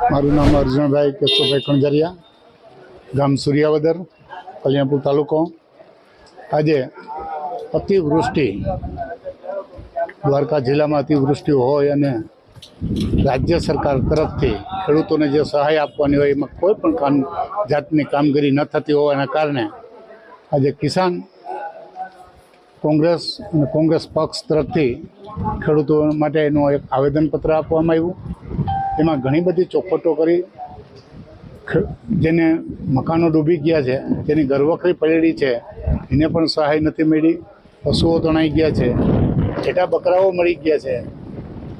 મારું નામ અર્જુનભાઈ કેશુભાઈ કણઝરિયા, ગામ સૂર્યાવદર, કલ્યાણપુર તાલુકો. આજે અતિવૃષ્ટિ દ્વારકા જિલ્લામાં અતિવૃષ્ટિ હોય અને રાજ્ય સરકાર તરફથી ખેડૂતોને જે સહાય આપવાની હોય એમાં કોઈ પણ જાતની કામગીરી ન થતી હોવાના કારણે આજે કિસાન કોંગ્રેસ અને કોંગ્રેસ પક્ષ તરફથી ખેડૂતો માટેનું એક આવેદનપત્ર આપવામાં આવ્યું. એમાં ઘણી બધી ચોખવટો કરી, જેને મકાનો ડૂબી ગયા છે, જેની ઘરવખરી પડેલી છે એને પણ સહાય નથી મળી, પશુઓ તણાઈ ગયા છે, ઘેટા બકરાઓ મળી ગયા છે.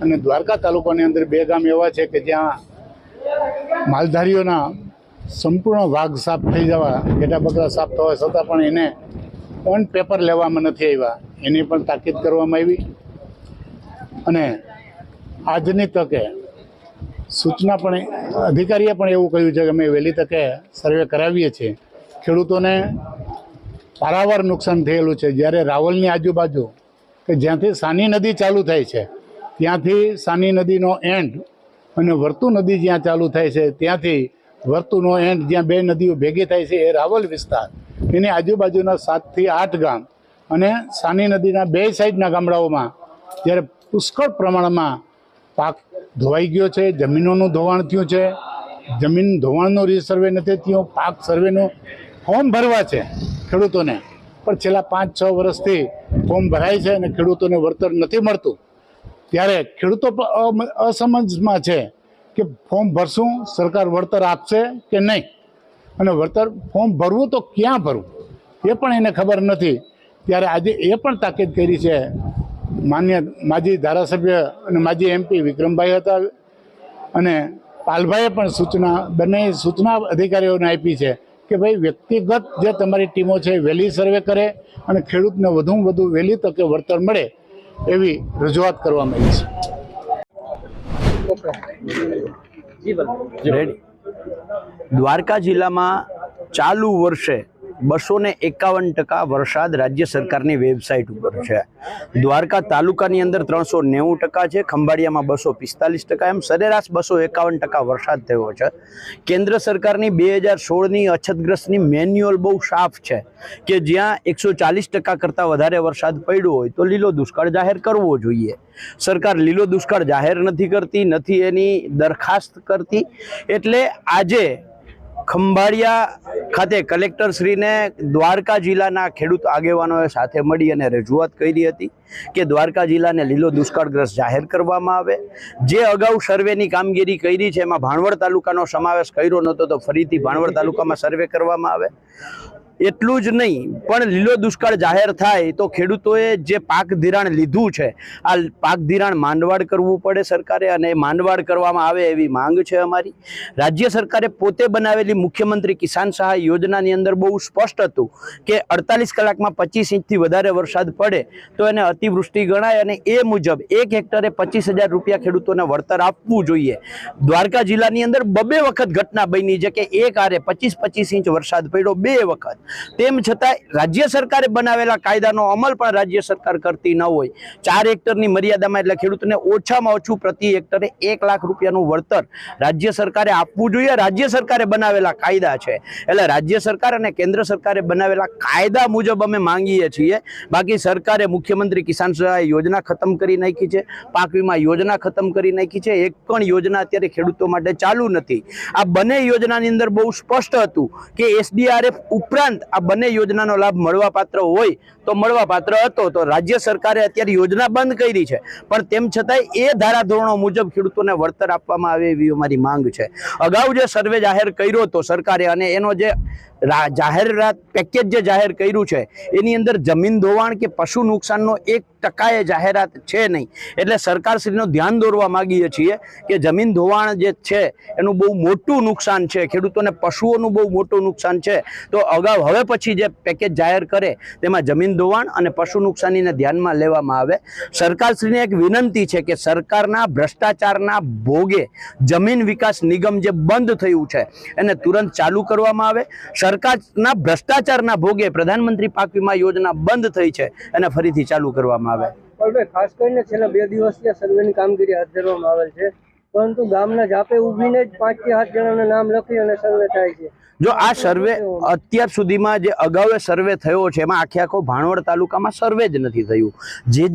અને દ્વારકા તાલુકાની અંદર 2 ગામ એવા છે કે જ્યાં માલધારીઓના સંપૂર્ણ વાઘ સાફ થઈ જવા, ઘેટા બકરા સાફ થવા છતાં પણ એને ઓન પેપર લેવામાં નથી આવ્યા, એની પણ તાકીદ કરવામાં આવી. અને આજની તકે સૂચના પણ અધિકારીએ પણ એવું કહ્યું છે કે અમે વહેલી તકે સર્વે કરાવીએ છીએ. ખેડૂતોને પારાવાર નુકસાન થયેલું છે. જ્યારે રાવલની આજુબાજુ કે જ્યાંથી સાની નદી ચાલુ થાય છે ત્યાંથી સાની નદીનો એન્ડ અને વર્તુ નદી જ્યાં ચાલુ થાય છે ત્યાંથી વર્તુનો એન્ડ જ્યાં 2 નદીઓ ભેગી થાય છે એ રાવલ વિસ્તાર, એની આજુબાજુના 7 થી 8 ગામ અને સાની નદીના 2 સાઈડના ગામડાઓમાં જ્યારે પુષ્કળ પ્રમાણમાં પાક ધોવાઈ ગયો છે, જમીનોનું ધોવાણ થયું છે. જમીન ધોવાણનો રીસર્વે નથી થયો, પાક સર્વેનું ફોર્મ ભરવા છે ખેડૂતોને, પણ છેલ્લા 5-6 વર્ષથી ફોર્મ ભરાય છે અને ખેડૂતોને વળતર નથી મળતું. ત્યારે ખેડૂતો અસમજમાં છે કે ફોર્મ ભરશું, સરકાર વળતર આપશે કે નહીં, અને વળતર ફોર્મ ભરવું તો ક્યાં ભરવું એ પણ એને ખબર નથી. ત્યારે આજે એ પણ તાકીદ કરી છે માન્ય માજી ધારાસભ્ય અને માજી MP વિક્રમભાઈ હતા અને પાલભાઈએ પણ બંને સૂચના અધિકારીઓને આપી છે કે ભાઈ વ્યક્તિગત જે તમારી ટીમો છે વહેલી સર્વે કરે અને ખેડૂતને વધુમાં વધુ વહેલી તકે વળતર મળે એવી રજૂઆત કરવામાં આવી છે. દ્વારકા જિલ્લામાં ચાલુ વર્ષે 251% વરસાદ રાજ્ય સરકારની વેબસાઇટ ઉપર છે. દ્વારકા તાલુકાની અંદર 390% છે, ખંભાળિયામાં 245%, એમ સરેરાશ 251% વરસાદ થયો છે. કેન્દ્ર સરકારની 2016ની અછતગ્રસ્તની મેન્યુઅલ બહુ સાફ છે કે જ્યાં 140% કરતાં વધારે વરસાદ પડ્યો હોય તો લીલો દુષ્કાળ જાહેર કરવો જોઈએ. સરકાર લીલો દુષ્કાળ જાહેર નથી કરતી, નથી એની દરખાસ્ત કરતી. એટલે આજે ખંભાળિયા ખાતે કલેક્ટરશ્રીને દ્વારકા જિલ્લાના ખેડૂત આગેવાનોએ સાથે મળી અને રજૂઆત કરી હતી કે દ્વારકા જિલ્લાને લીલો દુષ્કાળગ્રસ્ત જાહેર કરવામાં આવે. જે અગાઉ સર્વેની કામગીરી કરી છે એમાં ભાણવડ તાલુકાનો સમાવેશ કર્યો નહોતો, તો ફરીથી ભાણવડ તાલુકામાં સર્વે કરવામાં આવે. એટલું જ નહીં, પણ લીલો દુષ્કાળ જાહેર થાય તો ખેડૂતોએ જે પાક ધિરાણ લીધું છે આ પાક ધિરાણ માંડવાડ કરવું પડે સરકારે, અને માંડવાડ કરવામાં આવે એવી માંગ છે અમારી. રાજ્ય સરકારે પોતે બનાવેલી મુખ્યમંત્રી કિસાન સહાય યોજનાની અંદર બહુ સ્પષ્ટ હતું કે 48 કલાકમાં 25 ઇંચથી વધારે વરસાદ પડે તો એને અતિવૃષ્ટિ ગણાય અને એ મુજબ 1 હેક્ટરે 25,000 રૂપિયા ખેડૂતોને વળતર આપવું જોઈએ. દ્વારકા જિલ્લાની અંદર 2 વખત ઘટના બની છે કે એક આરે 25 ઇંચ વરસાદ પડ્યો 2 વખત. તેમ છતાં રાજ્ય સરકારે બનાવેલા કાયદાનો અમલ પણ રાજ્ય સરકાર કરતી ન હોય. 4 હેક્ટરની મર્યાદામાં એટલે ખેડૂતને ઓછામાં ઓછું પ્રતિ હેક્ટરે 1 લાખ રૂપિયાનું વળતર રાજ્ય સરકારે આપવું જોઈએ. રાજ્ય સરકારે બનાવેલા કાયદા છે, એટલે રાજ્ય સરકાર અને કેન્દ્ર સરકારે બનાવેલા કાયદા મુજબ અમે માંગીએ છીએ. બાકી સરકારે મુખ્યમંત્રી કિસાન સહાય યોજના ખતમ કરી નાખી છે, પાક વીમા યોજના ખતમ કરી નાખી છે, એક પણ યોજના અત્યારે ખેડૂતો માટે ચાલુ નથી. આ બંને યોજનાની અંદર બહુ સ્પષ્ટ હતું કે SDRF ઉપરાંત આ બંને યોજનાનો લાભ મળવાપાત્ર હોય તો મળવાપાત્ર હતો, તો રાજ્ય સરકારે અત્યારે યોજના બંધ કરી છે. પણ તેમ છતાંય એ ધારાધોરણો મુજબ ખેડૂતોને વળતર આપવામાં આવે એવી અમારી માંગ છે. અગાઉ જે સર્વે જાહેર કર્યો હતો સરકારે અને એનો જે જાહેરાત પેકેજ જે જાહેર કર્યું છે એની અંદર જમીન ધોવાણ કે પશુ નુકસાનનો 1% જાહેરાત છે નહીં. એટલે સરકારશ્રીનું ધ્યાન દોરવા માંગીએ છીએ કે જમીન ધોવાણ જે છે એનું બહુ મોટું નુકસાન છે, ખેડૂતોને પશુઓનું બહુ મોટું નુકસાન છે. તો અગાઉ હવે પછી જે પેકેજ જાહેર કરે તેમાં જમીન ધોવાણ અને પશુ નુકસાનીને ધ્યાનમાં લેવામાં આવે. સરકારશ્રીને એક વિનંતી છે કે સરકારના ભ્રષ્ટાચારના ભોગે જમીન વિકાસ નિગમ જે બંધ થયું છે એને તુરંત ચાલુ કરવામાં આવે. સરકારના ભ્રષ્ટાચારના ભોગે પ્રધાનમંત્રી પાક વીમા યોજના બંધ થઈ છે અને ફરીથી ચાલુ કરવામાં આવે. ખાસ કરીને છેલ્લા 2 દિવસથી સર્વેની કામગીરી હાથ ધરવામાં આવેલ છે, પરંતુ ગામના જાપે ઊભીને જ 5 થી 7 જણાના નામ લખી અને સર્વે થાય છે. જો આ સર્વે અત્યાર સુધીમાં જે અગાઉ સર્વે થયો છે એમાં આખો ભાણવડ તાલુકામાં સર્વે જ નથી થયું.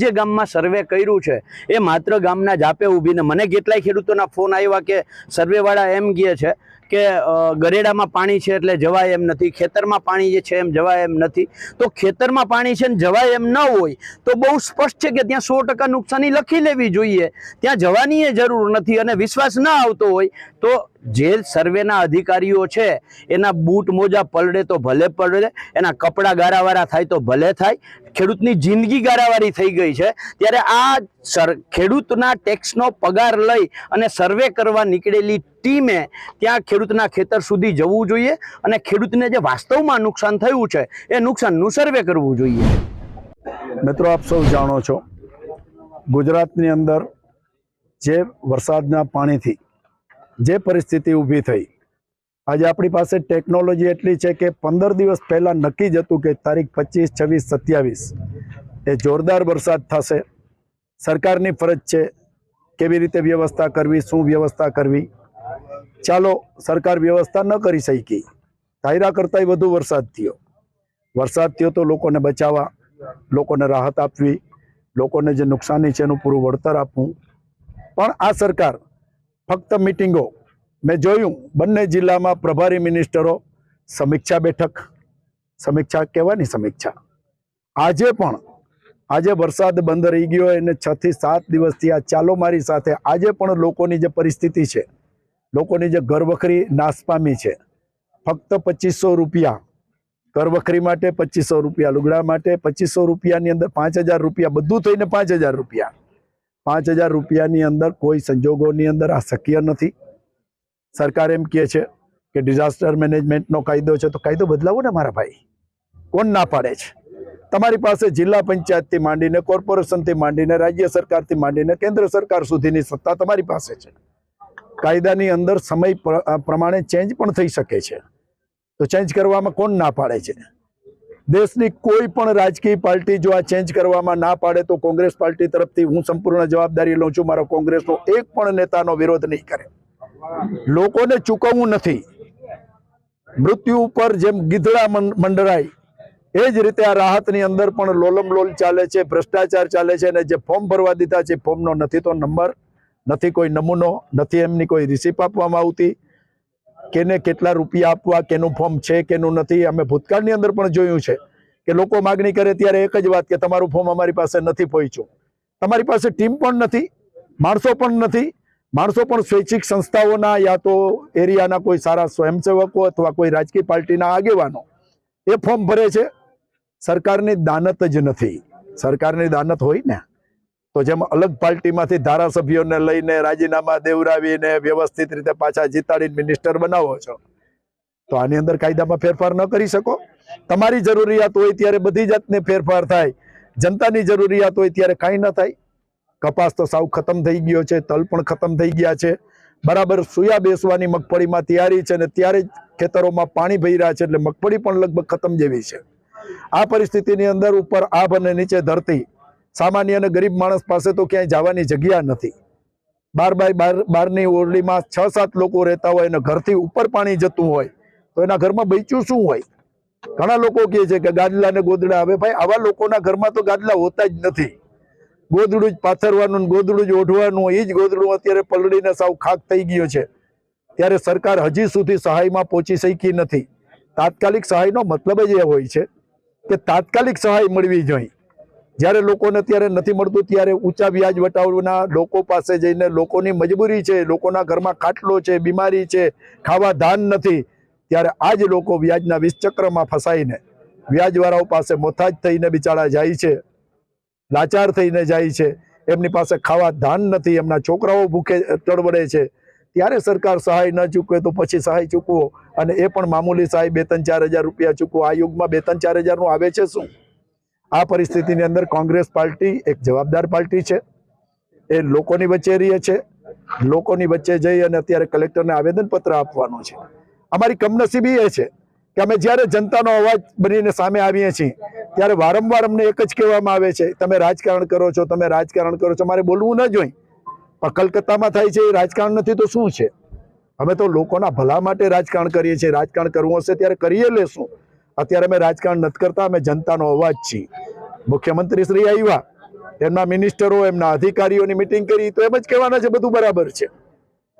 જે ગામમાં સર્વે કર્યું છે એ માત્ર ગામના જાપે ઊભીને મને કેટલાય ખેડૂતોના ફોન આવ્યા કે સર્વેવાળા એમ કહે છે કે ગરેડામાં પાણી છે એટલે જવાય એમ નથી, ખેતરમાં પાણી જે છે એમ જવાય એમ નથી. તો ખેતરમાં પાણી છે ને જવાય એમ ન હોય તો બહુ સ્પષ્ટ છે કે ત્યાં 100% નુકસાની લખી લેવી જોઈએ, ત્યાં જવાની જરૂર નથી. અને વિશ્વાસ ના આવતો હોય તો જે સર્વેના અધિકારીઓ છે એના બૂટ મોજા પલળે તો ભલે પલળે, એના કપડાં ગારાવાળા થાય તો ભલે થાય. ખેડૂતની જિંદગી ગારાવાળી થઈ ગઈ છે ત્યારે આ ખેડૂતના ટેક્સનો પગાર લઈ અને સર્વે કરવા નીકળેલી ટીમે ત્યાં ખેડૂતના ખેતર સુધી જવું જોઈએ અને ખેડૂતને જે વાસ્તવમાં નુકસાન થયું છે એ નુકસાનનું સર્વે કરવું જોઈએ. મિત્રો, આપ સૌ જાણો છો ગુજરાતની અંદર જે વરસાદના પાણીથી જે પરિસ્થિતિ ઊભી થઈ, આજે આપણી પાસે ટેકનોલોજી એટલી છે કે 15 દિવસ પહેલાં નક્કી જ હતું કે તારીખ 25, 26, 27 એ જોરદાર વરસાદ થશે. સરકારની ફરજ છે કેવી રીતે વ્યવસ્થા કરવી, શું વ્યવસ્થા કરવી. ચાલો, સરકાર વ્યવસ્થા ન કરી શકી, ધાર્યા કરતાંય વધુ વરસાદ થયો તો લોકોને બચાવવા, લોકોને રાહત આપવી, લોકોને જે નુકસાની છે એનું પૂરું વળતર આપવું. પણ આ સરકાર ફક્ત મિટિંગો, મેં જોયું બંને જિલ્લામાં પ્રભારી મિનિસ્ટરો સમીક્ષા બેઠક, સમીક્ષા કહેવાની સમીક્ષા. આજે વરસાદ બંધ રહી ગયો એને 6 થી 7 દિવસથી આ ચાલો મારી સાથે આજે પણ લોકોની જે પરિસ્થિતિ છે, લોકોની જે ઘરવખરી નાશ પામી છે, ફક્ત 2500 રૂપિયા ઘરવખરી માટે, 2500 રૂપિયા લુગડા માટે, 2500 રૂપિયાની અંદર 5000 રૂપિયા, બધું થઈને 5000 રૂપિયા. 5000 રૂપિયાની અંદર કોઈ સંજોગોની અંદર આ શક્ય નથી. સરકાર એમ કહે છે કે ડિઝાસ્ટર મેનેજમેન્ટનો કાયદો છે, તો કાયદો બદલાવો ને મારા ભાઈ, કોણ ના પાડે છે? તમારી પાસે જિલ્લા પંચાયતથી માંડીને, કોર્પોરેશનથી માંડીને, રાજ્ય સરકારથી માંડીને કેન્દ્ર સરકાર સુધીની સત્તા તમારી પાસે છે. કાયદાની અંદર સમય પ્રમાણે ચેન્જ પણ થઈ શકે છે, તો ચેન્જ કરવામાં કોણ ના પાડે છે? દેશની કોઈ પણ રાજકીય પાર્ટી જો આ ચેન્જ કરવામાં ના પાડે તો કોંગ્રેસ પાર્ટી તરફથી હું સંપૂર્ણ જવાબદારી લઉં છું. મારો કોંગ્રેસનો એક પણ નેતાનો વિરોધ નહીં કરે. લોકોને ચૂકવવું નથી. મૃત્યુ ઉપર જેમ ગીધડા મંડરાય એ જ રીતે આ રાહતની અંદર પણ લોલમ લોલ ચાલે છે, ભ્રષ્ટાચાર ચાલે છે. અને જે ફોર્મ ભરવા દીધા છે, ફોર્મનો નથી તો નંબર, નથી કોઈ નમૂનો, નથી એમની કોઈ રિસિપ્ટ આપવામાં આવતી, કેને કેટલા રૂપિયા આપવા, કેનું ફોર્મ છે કેનું નથી. અમે ભૂતકાળની અંદર પણ જોયું છે કે લોકો માગણી કરે ત્યારે એક જ વાત કે તમારું ફોર્મ અમારી પાસે નથી પહોંચ્યું. તમારી પાસે ટીમ પણ નથી, માણસો પણ નથી. માણસો પણ સ્વૈચ્છિક સંસ્થાઓના યા તો એરિયાના કોઈ સારા સ્વયંસેવકો અથવા કોઈ રાજકીય પાર્ટીના આગેવાનો એ ફોર્મ ભરે છે. સરકારની દાનત જ નથી. સરકારની દાનત હોય ને તો જેમ અલગ પાર્ટીમાંથી ધારાસભ્યોને લઈને રાજીનામા દેવરાવીને વ્યવસ્થિત રીતે પાછા જીતાડીને મિનિસ્ટર બનાવો છો, તો આની અંદર કાયદામાં ફેરફાર ન કરી શકો. તમારી જરૂરિયાત હોય ત્યારે બધી જાતને ફેરફાર થાય, જનતાની જરૂરિયાત હોય ત્યારે કાંઈ ન થાય. કપાસ તો સાવ ખતમ થઈ ગયો છે, તલ પણ ખતમ થઈ ગયા છે, બરાબર સુયા બેસવાની મગફળીમાં તૈયારી છે અને ત્યારે જ ખેતરોમાં પાણી ભર્યા છે એટલે મગફળી પણ લગભગ ખતમ જેવી છે. આ પરિસ્થિતિની અંદર ઉપર આભ અને નીચે ધરતી, સામાન્ય અને ગરીબ માણસ પાસે તો ક્યાંય જવાની જગ્યા નથી. 12x12 ઓરડીમાં 6-7 લોકો રહેતા હોય અને ઘરથી ઉપર પાણી જતું હોય તો એના ઘરમાં બચ્યું શું હોય? ઘણા લોકો કહે છે કે ગાદલા ને ગોદડા. હવે ભાઈ, આવા લોકોના ઘરમાં તો ગાદલા હોતા જ નથી. ગોદડું જ પાથરવાનું, ગોદડું જ ઓઢવાનું, એ જ ગોદડું અત્યારે પલળીને સાવ ખાક થઈ ગયો છે. ત્યારે સરકાર હજી સુધી સહાયમાં પહોંચી શકી નથી. તાત્કાલિક સહાયનો મતલબ જ એ હોય છે કે તાત્કાલિક સહાય મળવી જોઈએ. જ્યારે લોકોને ત્યારે નથી મળતું ત્યારે ઊંચા વ્યાજ વટાવવાના, લોકો પાસે જઈને, લોકોની મજબૂરી છે, લોકોના ઘરમાં ખાટલો છે, બીમારી છે, ખાવા ધાન નથી, ત્યારે આ જ લોકો વ્યાજના વિષચક્રમાં ફસાઈને વ્યાજવાળાઓ પાસે મોથાજ થઈને બિચારા જાય છે, લાચાર થઈને જાય છે. એમની પાસે ખાવા ધાન નથી, એમના છોકરાઓ ભૂખે તડબડે છે. ત્યારે સરકાર સહાય ન ચૂકવે તો પછી સહાય ચૂકવો, અને એ પણ મામૂલી સહાય 2-3-4 હજાર રૂપિયા ચૂકવો. આ યુગમાં 2-3-4 હજારનું આવે છે શું? આ પરિસ્થિતિની અંદર કોંગ્રેસ પાર્ટી એક જવાબદાર પાર્ટી છે. એ લોકોની વચ્ચે રહે છે. લોકોની વચ્ચે જઈ અને અત્યારે કલેક્ટરને આવેદનપત્ર આપવાનું છે. અમારી કમનસીબી એ છે કે અમે જ્યારે જનતાનો અવાજ બનીને સામે આવીએ છીએ ત્યારે વારંવાર અમને એક જ કહેવામાં આવે છે, તમે રાજકારણ કરો છો, તમે રાજકારણ કરો છો. મારે બોલવું ન જોઈએ, પણ કલકત્તામાં થાય છે એ રાજકારણ નથી તો શું છે? અમે તો લોકોના ભલા માટે રાજકારણ કરીએ છીએ. રાજકારણ કરવું હશે ત્યારે કરીએ લેશું. અત્યારે અમે રાજકારણ નથી કરતા, અમે જનતાનો અવાજ છીએ. મુખ્યમંત્રી શ્રી આવ્યા, એમના મિનિસ્ટરો, એમના અધિકારીઓની મિટિંગ કરી તો એમ જ કહેવાના છે બધું બરાબર છે.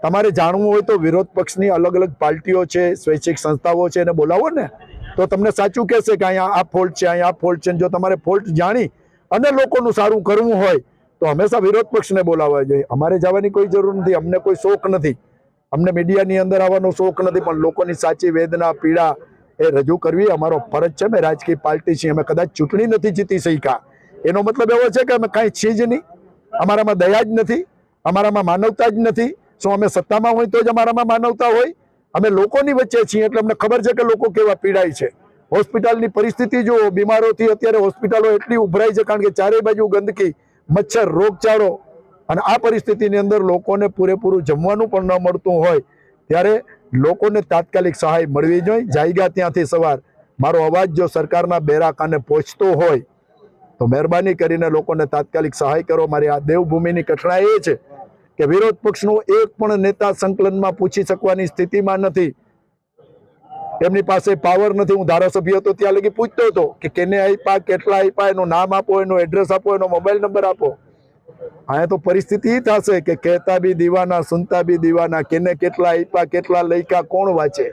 તમારે જાણવું હોય તો વિરોધ પક્ષની અલગ અલગ પાર્ટીઓ છે, સ્વૈચ્છિક સંસ્થાઓ છે, એને બોલાવો ને તો તમને સાચું કહેશે કે અહીંયા આ ફોલ્ટ છે, અહીંયા આ ફોલ્ટ છે. જો તમારે ફોલ્ટ જાણી અને લોકોનું સારું કરવું હોય તો હંમેશા વિરોધ પક્ષને બોલાવવા જોઈએ. અમારે જવાની કોઈ જરૂર નથી, અમને કોઈ શોખ નથી, અમને મીડિયાની અંદર આવવાનો શોખ નથી, પણ લોકોની સાચી વેદના, પીડા એ રજૂ કરવી અમારો ફરજ છે. અમે રાજકીય પાર્ટી છીએ, અમે કદાચ ચૂંટણી નથી જીતી શક્યા એનો મતલબ એવો છે કે અમે કાંઈ છીએ જ નહીં, અમારામાં દયા જ નથી, અમારામાં માનવતા જ નથી. શું અમે સત્તામાં હોય તો જ અમારામાં માનવતા હોય? અમે લોકોની વચ્ચે છીએ એટલે અમને ખબર છે કે લોકો કેવા પીડાય છે. હોસ્પિટલની પરિસ્થિતિ જુઓ, બીમારોથી અત્યારે હોસ્પિટલો એટલી ઉભરાઈ છે કારણ કે ચારે બાજુ ગંદકી, મચ્છર, રોગચાળો, અને આ પરિસ્થિતિની અંદર લોકોને પૂરેપૂરું જમવાનું પણ ન મળતું હોય ત્યારે લોકોને તાત્કાલિક સહાય મળવી જોઈએ. જાયગા ત્યાંથી સવાર મારો અવાજ જો સરકારના બેરા કાને પહોંચતો હોય તો મહેરબાની કરીને લોકોને તાત્કાલિક સહાય કરો. મારી આ દેવભૂમિની કઠણાઈ એ છે કે વિરોધ પક્ષનો એક પણ નેતા સંકલનમાં પૂછી શકવાની સ્થિતિમાં નથી. એમની પાસે પાવર નથી. હું ધારાસભ્ય હતો ત્યાં લગી પૂછતો હતો કે કેને આપ્યા, કેટલા આપ્યા, એનું નામ આપો, એનો એડ્રેસ આપો, એનો મોબાઈલ નંબર આપો. અહીંયા તો પરિસ્થિતિ એ થશે કે કહેતા બી દીવાના, સુનતા બી દીવાના. કેને કેટલા આપ્યા, કેટલા લઈકા, કોણ વાંચે?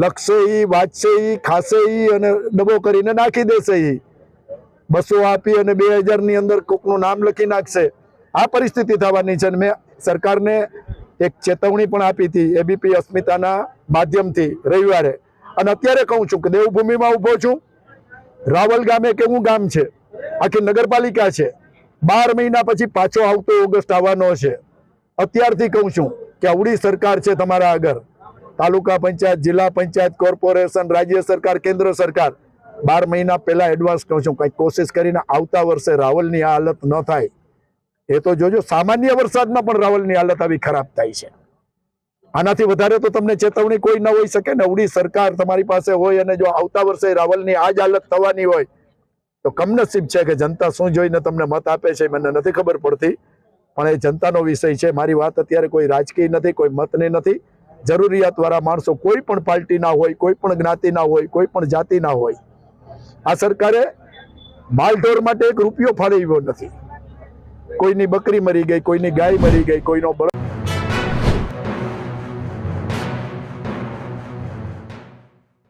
લખશે ઈ, વાંચશે ઈ, ખાશે ઈ અને ડબો કરીને નાખી દેશે ઈ. 200 આપી અને 2000 ની અંદર કોકનું નામ લખી નાખશે. આ પરિસ્થિતિ થવાની છે. મેં સરકારને એક ચેતવણી પણ આપી હતી એબીપી અસ્મિતાના માધ્યમથી રવિવારે, અને અત્યારે કહું છું કે દેવભૂમિમાં ઊભો છું. રાવલ ગામે કેવું ગામ છે, આખી નગરપાલિકા છે. 12 મહિના પછી પાછો આવતો ઓગસ્ટ આવવાનો છે. અત્યારથી કહું છું કે અવળી સરકાર છે તમારા આગળ. તાલુકા પંચાયત, જિલ્લા પંચાયત, કોર્પોરેશન, રાજ્ય સરકાર, કેન્દ્ર સરકાર. 12 મહિના પહેલા એડવાન્સ કહું છું, કંઈક કોશિશ કરીને આવતા વર્ષે રાવલની આ હાલત ન થાય. એ તો જોજો, સામાન્ય વરસાદમાં પણ રાવલની હાલત આવી ખરાબ થાય છે. આનાથી વધારે તો તમને ચેતવણી કોઈ ન હોઈ શકે ને. અવળી સરકાર તમારી પાસે હોય અને જો આવતા વર્ષે રાવલની આ જ હાલત થવાની હોય તો કમનસીબ છે કે જનતા શું જોઈને તમને મત આપે છે મને નથી ખબર પડતી, પણ એ જનતાનો વિષય છે. મારી વાત અત્યારે કોઈ રાજકીય નથી, કોઈ મતની નથી. જરૂરિયાતવાળા માણસો કોઈ પણ પાર્ટીના હોય, કોઈ પણ જ્ઞાતિના હોય, કોઈ પણ જાતિના હોય, આ સરકારે માલઢોર માટે એક રૂપિયો ફાળવ્યો નથી. કોઈની બકરી મરી ગઈ, કોઈની ગાય મરી ગઈ, કોઈનો